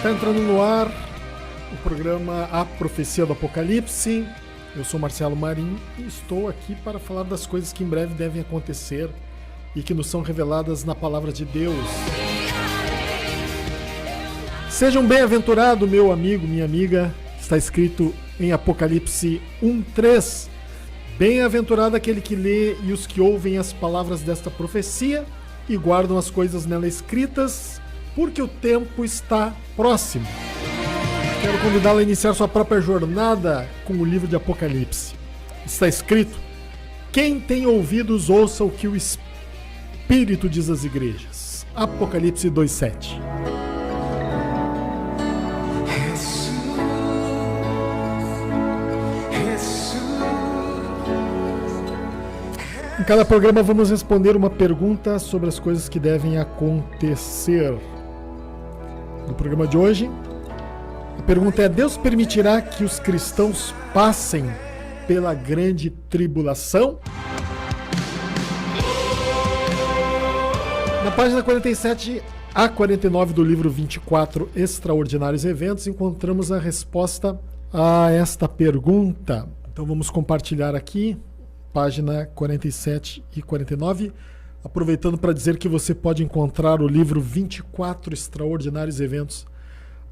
Está entrando no ar o programa A Profecia do Apocalipse. Eu sou Marcelo Marim e estou aqui para falar das coisas que em breve devem acontecer e que nos são reveladas na Palavra de Deus. Sejam bem-aventurados, meu amigo, minha amiga. Está escrito em Apocalipse 1:3. Bem-aventurado aquele que lê e os que ouvem as palavras desta profecia e guardam as coisas nela escritas, porque o tempo está próximo. Quero convidá-la a iniciar sua própria jornada com o livro de Apocalipse. Está escrito: quem tem ouvidos, ouça o que o Espírito diz às igrejas. Apocalipse 2:7. Em cada programa vamos responder uma pergunta sobre as coisas que devem acontecer. No programa de hoje, a pergunta é: Deus permitirá que os cristãos passem pela grande tribulação? Na página 47 a 49 do livro 24, Extraordinários Eventos, encontramos a resposta a esta pergunta. Então vamos compartilhar aqui, página 47 e 49, aproveitando para dizer que você pode encontrar o livro 24 Extraordinários Eventos,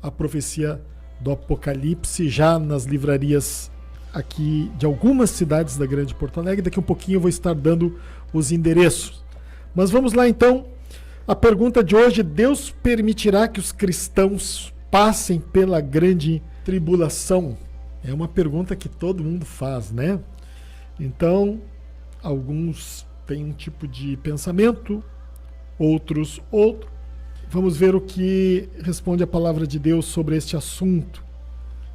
a profecia do Apocalipse, já nas livrarias aqui de algumas cidades da Grande Porto Alegre. Daqui um pouquinho eu vou estar dando os endereços. Mas vamos lá então. A pergunta de hoje: Deus permitirá que os cristãos passem pela grande tribulação? É uma pergunta que todo mundo faz, né? Então, alguns têm um tipo de pensamento, outros outro. Vamos ver o que responde a palavra de Deus sobre este assunto.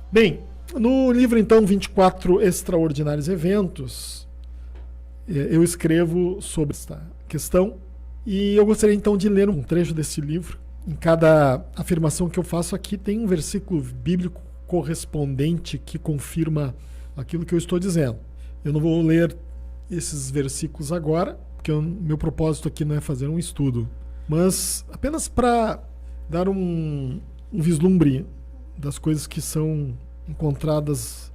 Bem, no livro então 24 Extraordinários Eventos, eu escrevo sobre esta questão e eu gostaria então de ler um trecho desse livro. Em cada afirmação que eu faço aqui tem um versículo bíblico correspondente que confirma aquilo que eu estou dizendo. Eu não vou ler esses versículos agora, porque meu propósito aqui não é fazer um estudo, mas apenas para dar um vislumbre das coisas que são encontradas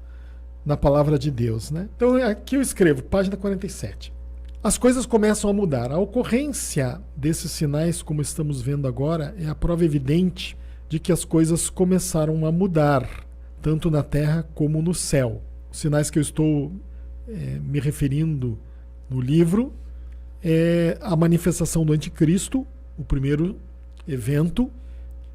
na palavra de Deus, né? Então aqui eu escrevo, página 47. As coisas começam a mudar. A ocorrência desses sinais, como estamos vendo agora, é a prova evidente de que as coisas começaram a mudar, tanto na terra como no céu. Os sinais que eu estou me referindo no livro é a manifestação do anticristo, o primeiro evento,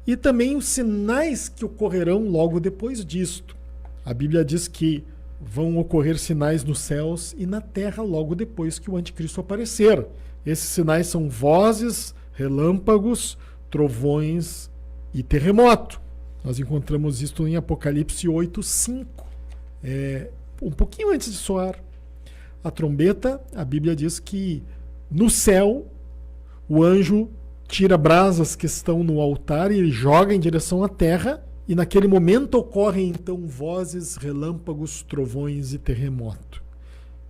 e também os sinais que ocorrerão logo depois disto. A Bíblia diz que vão ocorrer sinais nos céus e na terra logo depois que o anticristo aparecer. Esses sinais são vozes, relâmpagos, trovões e terremoto. Nós encontramos isto em Apocalipse 8:5. Um pouquinho antes de soar a trombeta, a Bíblia diz que no céu o anjo tira brasas que estão no altar e joga em direção à terra, e naquele momento ocorrem então vozes, relâmpagos, trovões e terremoto.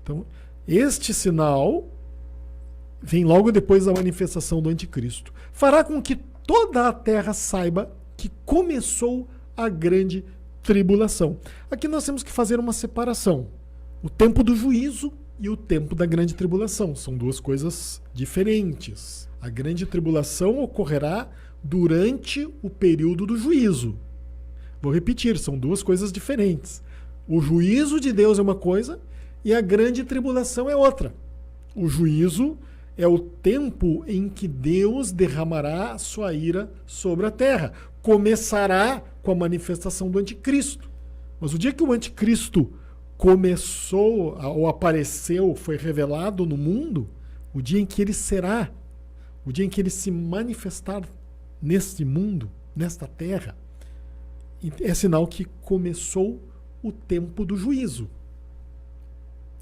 Então, este sinal vem logo depois da manifestação do anticristo. Fará com que toda a terra saiba que começou a grande tribulação. Aqui nós temos que fazer uma separação. O tempo do juízo e o tempo da grande tribulação são duas coisas diferentes. A grande tribulação ocorrerá durante o período do juízo. Vou repetir, são duas coisas diferentes. O juízo de Deus é uma coisa e a grande tribulação é outra. O juízo é o tempo em que Deus derramará a sua ira sobre a terra. Começará com a manifestação do anticristo. Mas o dia que o anticristo começou ou apareceu, foi revelado no mundo, o dia em que ele será, o dia em que ele se manifestar neste mundo, nesta terra, é sinal que começou o tempo do juízo.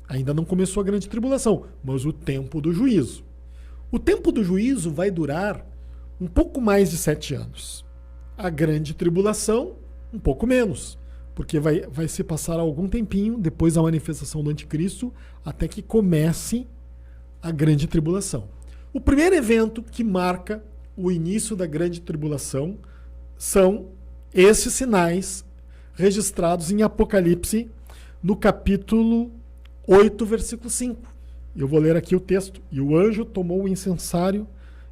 Ainda não começou a grande tribulação, mas o tempo do juízo. O tempo do juízo vai durar um pouco mais de 7 anos. A grande tribulação, um pouco menos, porque vai se passar algum tempinho depois da manifestação do anticristo até que comece a grande tribulação. O primeiro evento que marca o início da grande tribulação esses sinais registrados em Apocalipse, no capítulo 8, versículo 5. Eu vou ler aqui o texto. E o anjo tomou o incensário,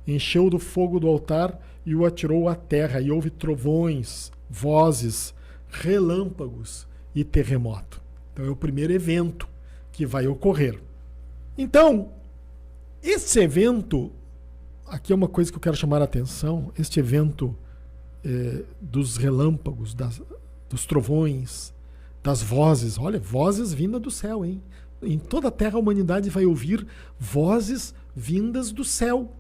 encheu do fogo do altar e o atirou à terra. E houve trovões, vozes, relâmpagos e terremoto. Então é o primeiro evento que vai ocorrer. Então, esse evento, aqui é uma coisa que eu quero chamar a atenção, este evento dos relâmpagos, dos trovões, das vozes, olha, vozes vindas do céu, hein? Em toda a terra a humanidade vai ouvir vozes vindas do céu.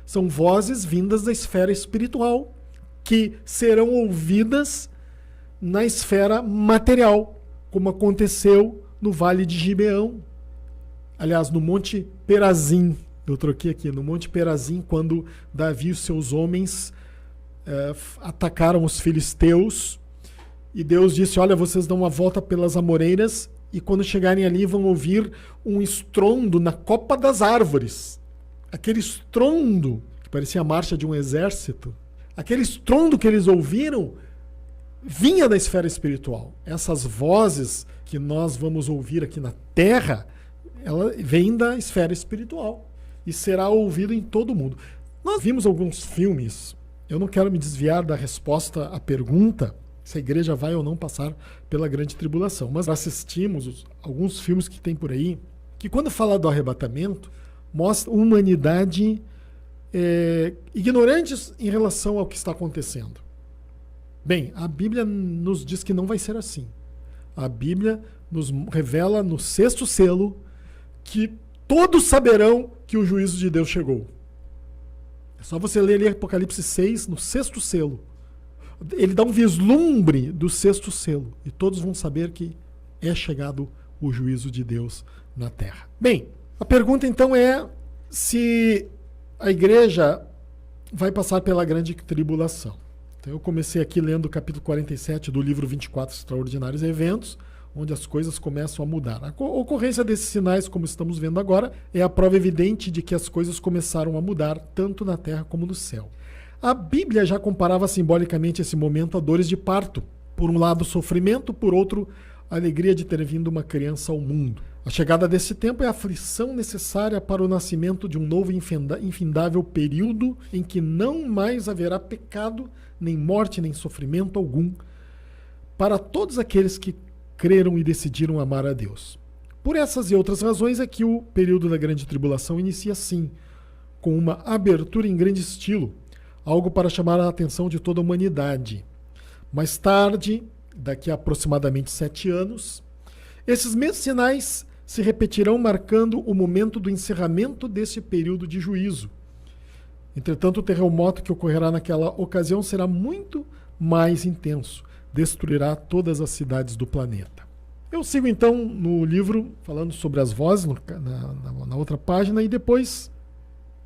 São vozes vindas da esfera espiritual, que serão ouvidas na esfera material, como aconteceu no Vale de Gibeão. Aliás, no Monte Perazim, eu troquei aqui, no Monte Perazim, quando Davi e os seus homens atacaram os filisteus, e Deus disse, olha, vocês dão uma volta pelas amoreiras, e quando chegarem ali vão ouvir um estrondo na copa das árvores. Aquele estrondo, que parecia a marcha de um exército, aquele estrondo que eles ouviram, vinha da esfera espiritual. Essas vozes que nós vamos ouvir aqui na terra, ela vem da esfera espiritual e será ouvido em todo o mundo. Nós vimos alguns filmes, eu não quero me desviar da resposta à pergunta se a igreja vai ou não passar pela grande tribulação, mas assistimos alguns filmes que tem por aí, que quando fala do arrebatamento, mostra uma humanidade ignorantes em relação ao que está acontecendo. Bem, a Bíblia nos diz que não vai ser assim. A Bíblia nos revela no 6º selo que todos saberão que o juízo de Deus chegou. É só você ler ali Apocalipse 6, no 6º selo. Ele dá um vislumbre do 6º selo. E todos vão saber que é chegado o juízo de Deus na terra. Bem, a pergunta então é se a igreja vai passar pela grande tribulação. Então eu comecei aqui lendo o capítulo 47 do livro 24 Extraordinários Eventos, onde as coisas começam a mudar. A ocorrência desses sinais, como estamos vendo agora, é a prova evidente de que as coisas começaram a mudar, tanto na terra como no céu. A Bíblia já comparava simbolicamente esse momento a dores de parto. Por um lado, sofrimento, por outro, a alegria de ter vindo uma criança ao mundo. A chegada desse tempo é a aflição necessária para o nascimento de um novo infindável período em que não mais haverá pecado, nem morte, nem sofrimento algum, para todos aqueles que creram e decidiram amar a Deus. Por essas e outras razões é que o período da grande tribulação inicia assim, com uma abertura em grande estilo, algo para chamar a atenção de toda a humanidade. Mais tarde, daqui a aproximadamente 7 anos, esses mesmos sinais se repetirão, marcando o momento do encerramento desse período de juízo. Entretanto, o terremoto que ocorrerá naquela ocasião será muito mais intenso, destruirá todas as cidades do planeta. Eu sigo então no livro, falando sobre as vozes, na outra página, e depois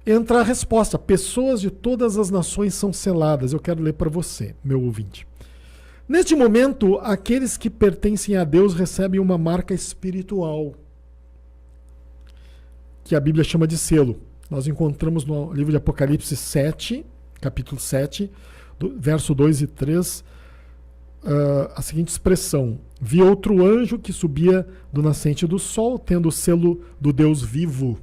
entra a resposta. Pessoas de todas as nações são seladas. Eu quero ler para você, meu ouvinte. Neste momento, aqueles que pertencem a Deus recebem uma marca espiritual, que a Bíblia chama de selo. Nós encontramos no livro de Apocalipse 7, capítulo 7, verso 2 e 3, a seguinte expressão: vi outro anjo que subia do nascente do sol, tendo o selo do Deus vivo,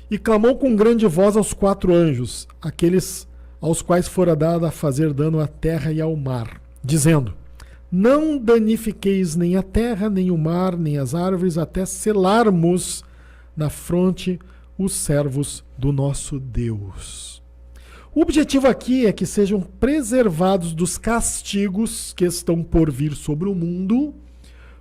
e clamou com grande voz aos 4 anjos, aqueles aos quais fora dado a fazer dano à terra e ao mar, dizendo: não danifiqueis nem a terra, nem o mar, nem as árvores, até selarmos na fronte os servos do nosso Deus. O objetivo aqui é que sejam preservados dos castigos que estão por vir sobre o mundo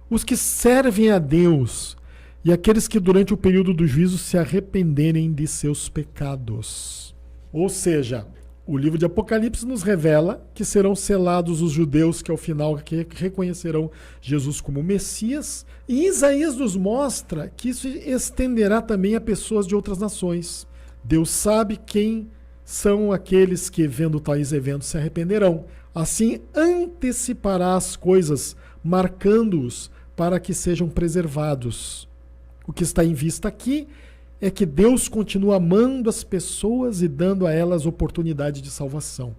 os que servem a Deus e aqueles que durante o período do juízo se arrependerem de seus pecados. Ou seja, o livro de Apocalipse nos revela que serão selados os judeus que ao final reconhecerão Jesus como Messias, e Isaías nos mostra que isso estenderá também a pessoas de outras nações. Deus sabe quem são aqueles que, vendo tais eventos, se arrependerão. Assim, antecipará as coisas, marcando-os para que sejam preservados. O que está em vista aqui é que Deus continua amando as pessoas e dando a elas oportunidade de salvação.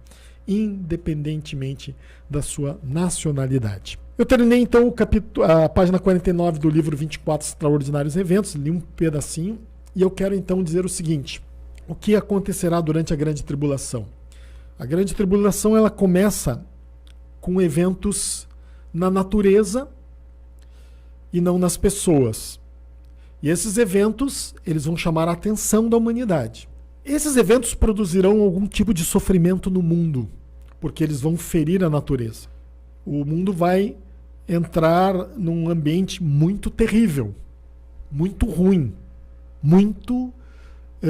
independentemente da sua nacionalidade. Eu terminei então a página 49 do livro 24 Extraordinários Eventos, li um pedacinho, e eu quero então dizer o seguinte: o que acontecerá durante a Grande Tribulação? A Grande Tribulação ela começa com eventos na natureza e não nas pessoas. E esses eventos, eles vão chamar a atenção da humanidade. Esses eventos produzirão algum tipo de sofrimento no mundo, porque eles vão ferir a natureza. O mundo vai entrar num ambiente muito terrível, muito ruim, muito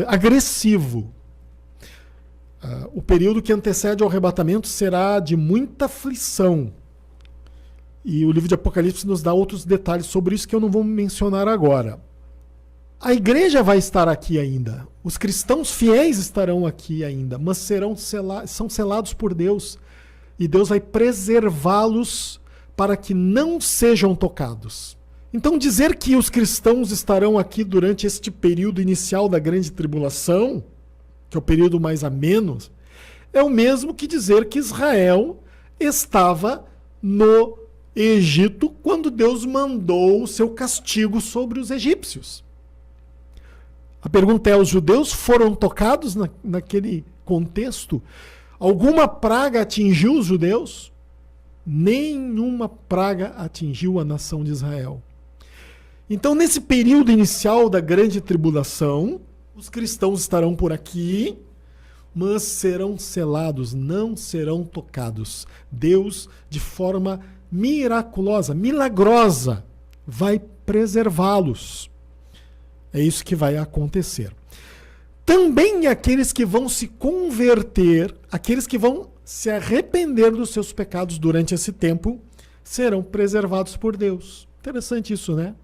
agressivo. O período que antecede ao arrebatamento será de muita aflição. E o livro de Apocalipse nos dá outros detalhes sobre isso que eu não vou mencionar agora. A igreja vai estar aqui ainda. Os cristãos fiéis estarão aqui ainda, mas são selados por Deus. E Deus vai preservá-los para que não sejam tocados. Então dizer que os cristãos estarão aqui durante este período inicial da grande tribulação, que é o período mais ameno, é o mesmo que dizer que Israel estava no Egito quando Deus mandou o seu castigo sobre os egípcios. A pergunta é: os judeus foram tocados naquele contexto? Alguma praga atingiu os judeus? Nenhuma praga atingiu a nação de Israel. Então, nesse período inicial da grande tribulação, os cristãos estarão por aqui, mas serão selados, não serão tocados. Deus, de forma miraculosa, milagrosa, vai preservá-los. É isso que vai acontecer. Também aqueles que vão se converter, aqueles que vão se arrepender dos seus pecados durante esse tempo, serão preservados por Deus. Interessante isso, né?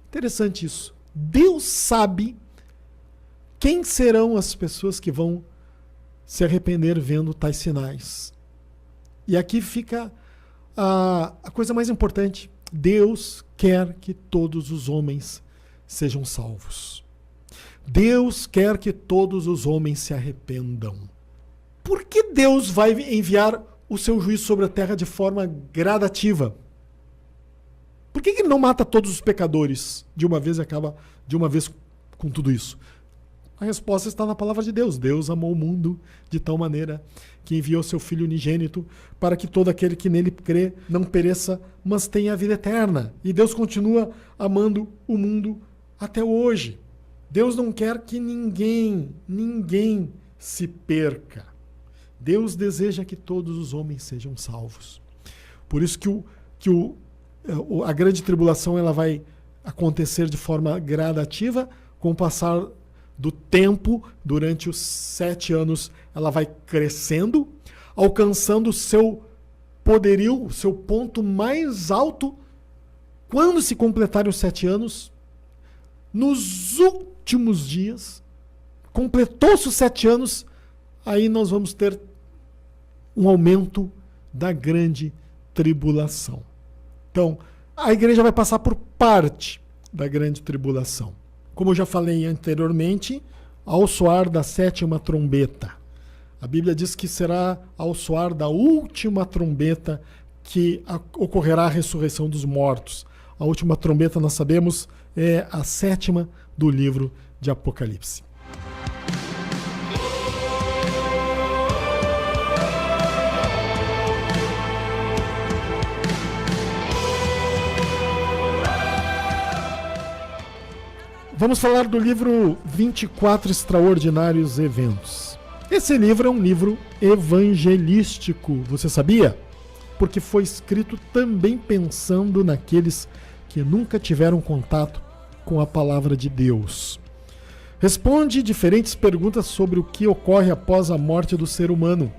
Interessante isso. Deus sabe quem serão as pessoas que vão se arrepender vendo tais sinais. E aqui fica a coisa mais importante. Deus quer que todos os homens sejam salvos. Deus quer que todos os homens se arrependam. Por que Deus vai enviar o seu juízo sobre a terra de forma gradativa? Por que ele não mata todos os pecadores de uma vez e acaba de uma vez com tudo isso? A resposta está na palavra de Deus. Deus amou o mundo de tal maneira que enviou seu Filho unigênito para que todo aquele que nele crê não pereça, mas tenha a vida eterna. E Deus continua amando o mundo até hoje. Deus não quer que ninguém se perca. Deus deseja que todos os homens sejam salvos. Por isso que a grande tribulação ela vai acontecer de forma gradativa. Com o passar do tempo, durante os 7 anos, ela vai crescendo, alcançando o seu poderio, o seu ponto mais alto, quando se completarem os 7 anos, nos últimos dias, completou-se os 7 anos, aí nós vamos ter um aumento da grande tribulação. Então, a igreja vai passar por parte da grande tribulação. Como eu já falei anteriormente, ao soar da 7ª trombeta. A Bíblia diz que será ao soar da última trombeta que ocorrerá a ressurreição dos mortos. A última trombeta, nós sabemos, é a 7ª do livro de Apocalipse. Vamos falar do livro 24 Extraordinários Eventos. Esse livro é um livro evangelístico, você sabia? Porque foi escrito também pensando naqueles que nunca tiveram contato com a palavra de Deus. Responde diferentes perguntas sobre o que ocorre após a morte do ser humano.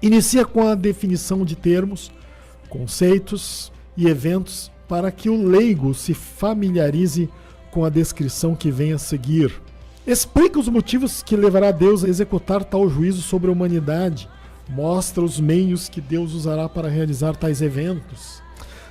Inicia com a definição de termos, conceitos e eventos para que o leigo se familiarize com a descrição que vem a seguir. Explica os motivos que levará Deus a executar tal juízo sobre a humanidade. Mostra os meios que Deus usará para realizar tais eventos.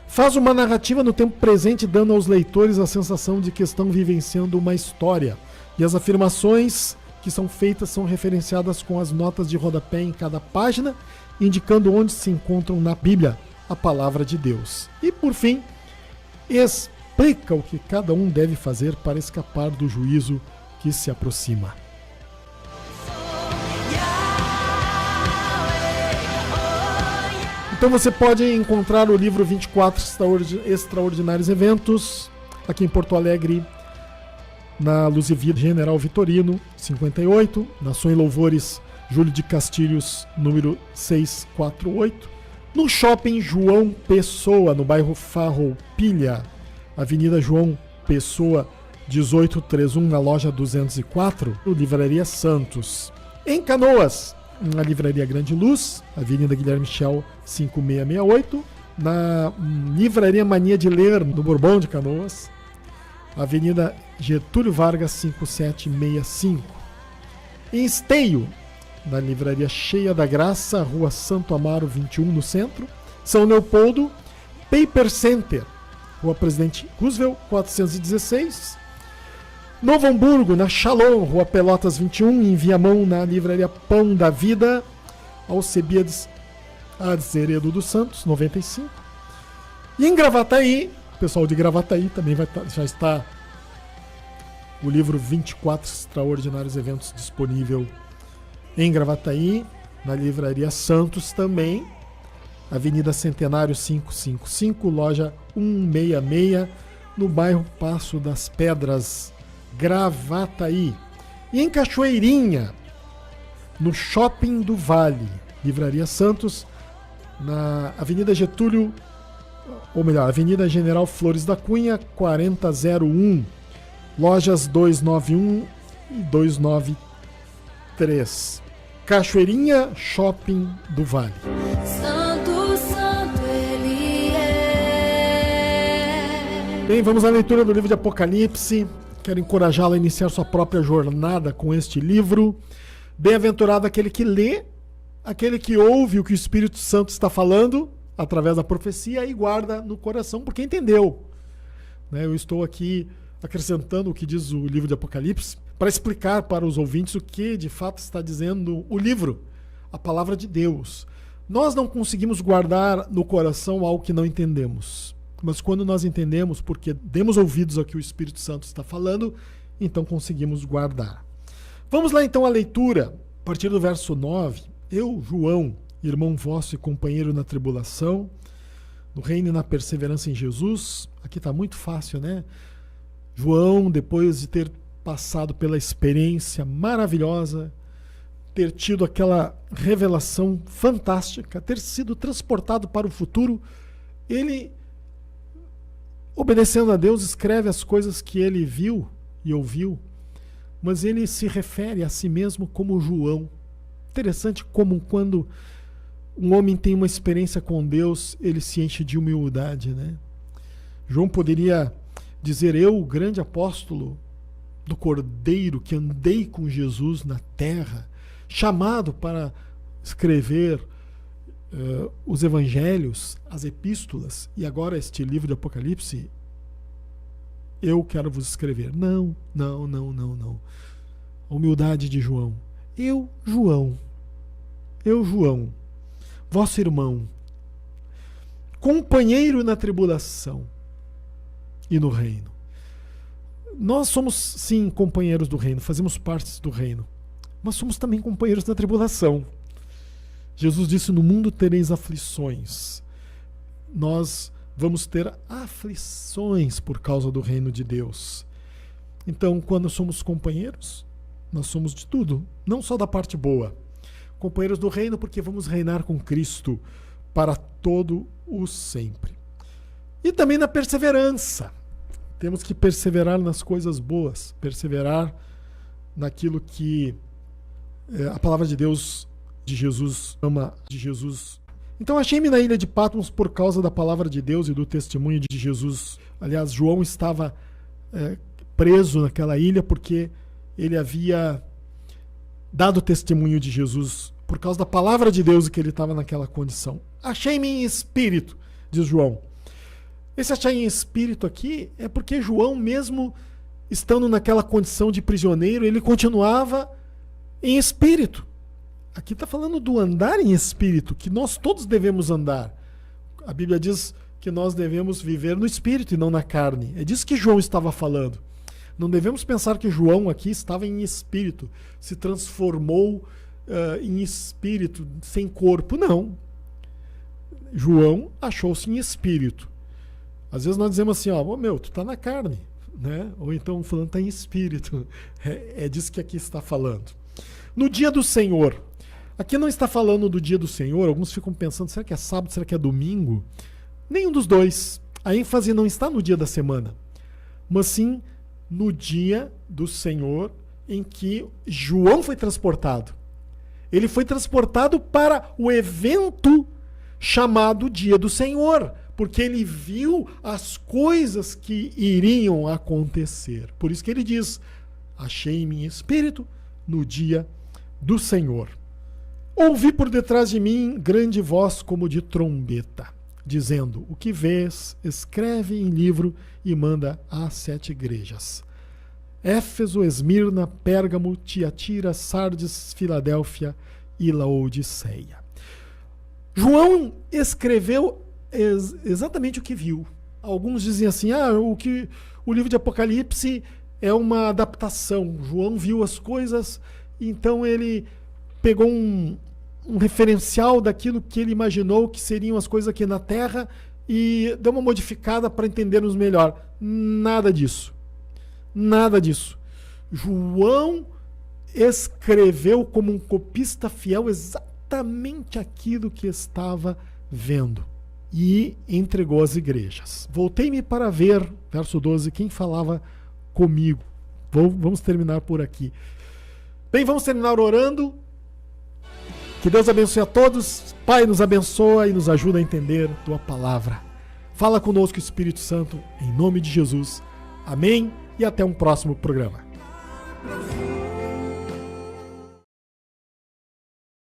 Faz uma narrativa no tempo presente, dando aos leitores a sensação de que estão vivenciando uma história. E as afirmações que são feitas são referenciadas com as notas de rodapé em cada página, indicando onde se encontram na Bíblia a palavra de Deus. E, por fim, explica o que cada um deve fazer para escapar do juízo que se aproxima. Então você pode encontrar o livro 24 Extraordinários Eventos aqui em Porto Alegre, na Luz e Vida General Vitorino, 58, na Som e Louvores Júlio de Castilhos, número 648, no Shopping João Pessoa, no bairro Farroupilha, Avenida João Pessoa, 1831, na loja 204, no Livraria Santos. Em Canoas, na Livraria Grande Luz, Avenida Guilherme Michel, 5668, na Livraria Mania de Ler, no Bourbon de Canoas, Avenida Getúlio Vargas, 5765. Em Esteio, na Livraria Cheia da Graça, Rua Santo Amaro 21, no centro. São Leopoldo, Paper Center, Rua Presidente Roosevelt, 416. Novo Hamburgo, na Shalom, Rua Pelotas 21, em Viamão, na Livraria Pão da Vida, Alcebiades Azeredo dos Santos, 95. E em Gravataí, o pessoal de Gravataí também já está o livro 24 Extraordinários Eventos disponível em Gravataí, na Livraria Santos também, Avenida Centenário 555, loja 166, no bairro Passo das Pedras, Gravataí. E em Cachoeirinha, no Shopping do Vale, Livraria Santos, na Avenida Getúlio, ou melhor, Avenida General Flores da Cunha, 4001, lojas 291 e 293. Cachoeirinha, Shopping do Vale. Santo, santo ele é. Bem, vamos à leitura do livro de Apocalipse. Quero encorajá-la a iniciar sua própria jornada com este livro. Bem-aventurado aquele que lê, aquele que ouve o que o Espírito Santo está falando através da profecia e guarda no coração, porque entendeu. Eu estou aqui acrescentando o que diz o livro de Apocalipse para explicar para os ouvintes o que de fato está dizendo o livro, a palavra de Deus. Nós não conseguimos guardar no coração algo que não entendemos. Mas quando nós entendemos, porque demos ouvidos ao que o Espírito Santo está falando, então conseguimos guardar. Vamos lá então à leitura, a partir do verso 9. Eu, João, irmão vosso e companheiro na tribulação, no reino e na perseverança em Jesus. Aqui está muito fácil, né? João, depois de ter passado pela experiência maravilhosa, ter tido aquela revelação fantástica, ter sido transportado para o futuro, ele, obedecendo a Deus, escreve as coisas que ele viu e ouviu, mas ele se refere a si mesmo como João. Interessante como quando um homem tem uma experiência com Deus, ele se enche de humildade, né? João poderia dizer: eu, o grande apóstolo do Cordeiro, que andei com Jesus na terra, chamado para escrever os evangelhos, as epístolas, e agora este livro de Apocalipse, eu quero vos escrever. Não. A humildade de João. Eu, João, vosso irmão, companheiro na tribulação e no reino. Nós somos, sim, companheiros do reino, fazemos parte do reino, mas somos também companheiros da tribulação. Jesus disse: no mundo tereis aflições. Nós vamos ter aflições por causa do reino de Deus. Então, quando somos companheiros, nós somos de tudo, não só da parte boa. Companheiros do reino, porque vamos reinar com Cristo para todo o sempre. E também na perseverança. Temos que perseverar nas coisas boas, perseverar naquilo que a palavra de Deus, de Jesus, ama de Jesus. Então achei-me na ilha de Patmos por causa da palavra de Deus e do testemunho de Jesus. Aliás, João estava preso naquela ilha porque ele havia dado testemunho de Jesus por causa da palavra de Deus e que ele estava naquela condição. Achei-me em espírito, diz João. Esse achar em espírito aqui é porque João, mesmo estando naquela condição de prisioneiro, ele continuava em espírito. Aqui está falando do andar em espírito, que nós todos devemos andar. A Bíblia diz que nós devemos viver no espírito e não na carne. É disso que João estava falando. Não devemos pensar que João aqui estava em espírito, se transformou em espírito, sem corpo. Não. João achou-se em espírito. Às vezes nós dizemos assim, ó, meu, tu está na carne, né? Ou então fulano está em espírito. É disso que aqui está falando. No dia do Senhor. Aqui não está falando do dia do Senhor. Alguns ficam pensando, será que é sábado, será que é domingo? Nenhum dos dois. A ênfase não está no dia da semana, mas sim no dia do Senhor em que João foi transportado. Ele foi transportado para o evento chamado Dia do Senhor, porque ele viu as coisas que iriam acontecer. Por isso que ele diz, achei-me em espírito no dia do Senhor. Ouvi por detrás de mim grande voz como de trombeta, dizendo, o que vês, escreve em livro e manda às 7 igrejas. Éfeso, Esmirna, Pérgamo, Tiatira, Sardes, Filadélfia e Laodiceia. João escreveu exatamente o que viu. Alguns dizem assim, o livro de Apocalipse é uma adaptação. João viu as coisas, então ele pegou um referencial daquilo que ele imaginou que seriam as coisas aqui na Terra e deu uma modificada para entendermos melhor. Nada disso. Nada disso. João escreveu como um copista fiel exatamente aquilo que estava vendo e entregou às igrejas. Voltei-me para ver, verso 12, quem falava comigo. Vamos terminar por aqui. Bem, vamos terminar orando. Que Deus abençoe a todos. Pai, nos abençoa e nos ajuda a entender tua palavra. Fala conosco, Espírito Santo, em nome de Jesus. Amém e até um próximo programa.